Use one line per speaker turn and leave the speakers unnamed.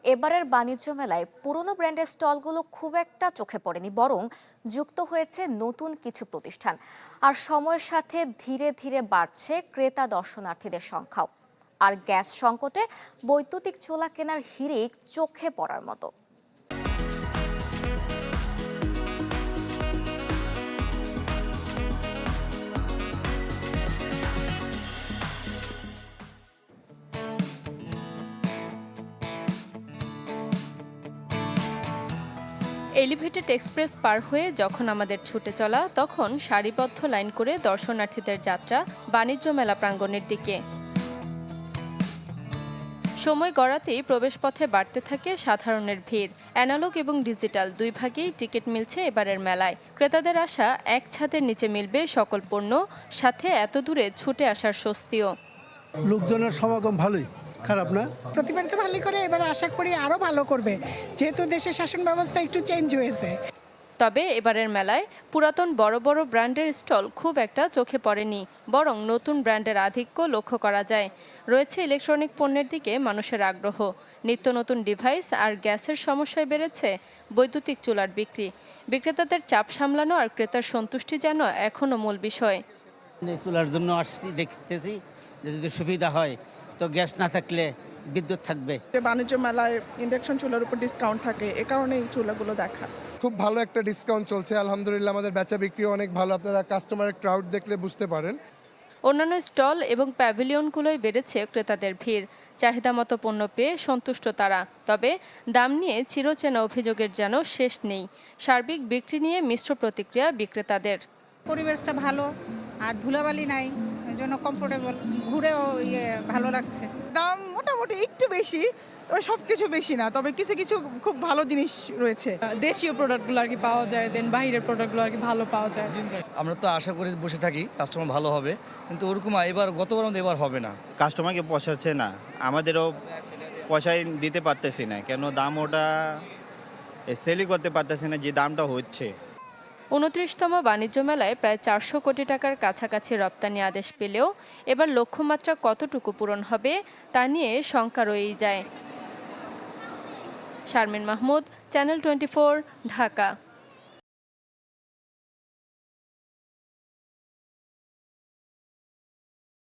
এবারের বাণিজ্য মেলায় পুরনো ব্র্যান্ডের স্টলগুলো খুব একটা চোখে পড়েনি, বরং যুক্ত হয়েছে নতুন কিছু প্রতিষ্ঠান। আর সময়ের সাথে ধীরে ধীরে বাড়ছে ক্রেতা দর্শনার্থীদের সংখ্যাও। আর গ্যাস সংকটে বৈদ্যুতিক চুলা কেনার হিড়িক চোখে পড়ার মতো।
এলিভেটেড এক্সপ্রেস পার হয়ে যখন আমাদের ছুটে চলা, তখন সারিবদ্ধ লাইন করে দর্শনার্থীদের যাত্রা বাণিজ্য মেলা প্রাঙ্গণের দিকে। সময় গড়াতেই প্রবেশপথে বাড়তে থাকে সাধারণের ভিড়। অ্যানালগ এবং ডিজিটাল দুই ভাগেই টিকিট মিলছে এবারের মেলায়। ক্রেতাদের আশা, এক ছাদের নিচে মিলবে সকল পণ্য, সাথে এত দূরে ছুটে আসার স্বস্তিও।
লোকজনের সমাগম ভালোই, খারাপ না।
প্রতিবার তো ভালো করে, এবার আশা করি আরো ভালো করবে, যেহেতু দেশের শাসন ব্যবস্থা একটু চেঞ্জ হয়েছে।
তবে এবারের মেলায় পুরাতন বড় বড় ব্র্যান্ডের স্টল খুব একটা চোখে পড়েনি, বরং নতুন ব্র্যান্ডের আধিক্য লক্ষ্য করা যায়। রয়েছে ইলেকট্রনিক পণ্যের দিকে মানুষের আগ্রহ, নিত্য নতুন ডিভাইস আর গ্যাসের সমস্যায় বেড়েছে বৈদ্যুতিক চুলার বিক্রি। বিক্রেতাদের চাপ সামলানো আর ক্রেতার সন্তুষ্টি যেন এখনও মূল বিষয়।
চুলার জন্য আসছি, দেখতেছি যে যদি সুবিধা হয় তো গ্যাস না থাকলে বিদ্যুৎ থাকবে।
বাণিজ্য মেলায় ইন্ডাকশন চুলার উপর ডিসকাউন্ট থাকে, এ কারণে এই চুলাগুলো দেখা।
খুব ভালো একটা ডিসকাউন্ট চলছে, আলহামদুলিল্লাহ। আমাদের বেচা বিক্রি অনেক ভালো, আপনারা কাস্টমারের ক্রাউড দেখলে বুঝতে পারেন।
অন্যান্য স্টল এবং প্যাভিলিয়নগুলোয় বেড়েছে ক্রেতাদের ভিড়। চাহিদা মতো পণ্য পেয়ে সন্তুষ্ট তারা। তবে দাম নিয়ে চিরচেনা অভিযোগের যেন শেষ নেই। সার্বিক বিক্রি নিয়ে মিশ্র প্রতিক্রিয়া বিক্রেতাদের।
পরিবেশটা ভালো আর ধুলাবালি নাই, এই জন্য কমফোর্টেবল, ঘুরেও ভালো লাগছে।
দাম মোটামুটি একটু বেশি, তবে সব কিছু বেশি না, তবে কিছু কিছু খুব ভালো জিনিস রয়েছে।
দেশীয় প্রোডাক্টগুলো আর কি পাওয়া যায়, দেন বাইরের প্রোডাক্টগুলো আর কি ভালো পাওয়া যায়।
আমরা তো আশা করে বসে থাকি কাস্টমার ভালো হবে, কিন্তু ওরকম এবার গতবার মতো এবার হবে না।
কাস্টমারকে পোষাচ্ছে না, আমাদেরও পয়সায় দিতে পারতেছি না, কেন দাম ওটা সেলই করতে পারতেছি না যে দামটা হচ্ছে।
29তম বাণিজ্য মেলায় প্রায় 400 কোটি টাকার কাছাকাছি রপ্তানি আদেশ পেলেও এবার লক্ষ্যমাত্রা কতটুকু পূরণ হবে তা নিয়ে শঙ্কা রয়েই যায়। শারমিন মাহমুদ, চ্যানেল 24, ঢাকা।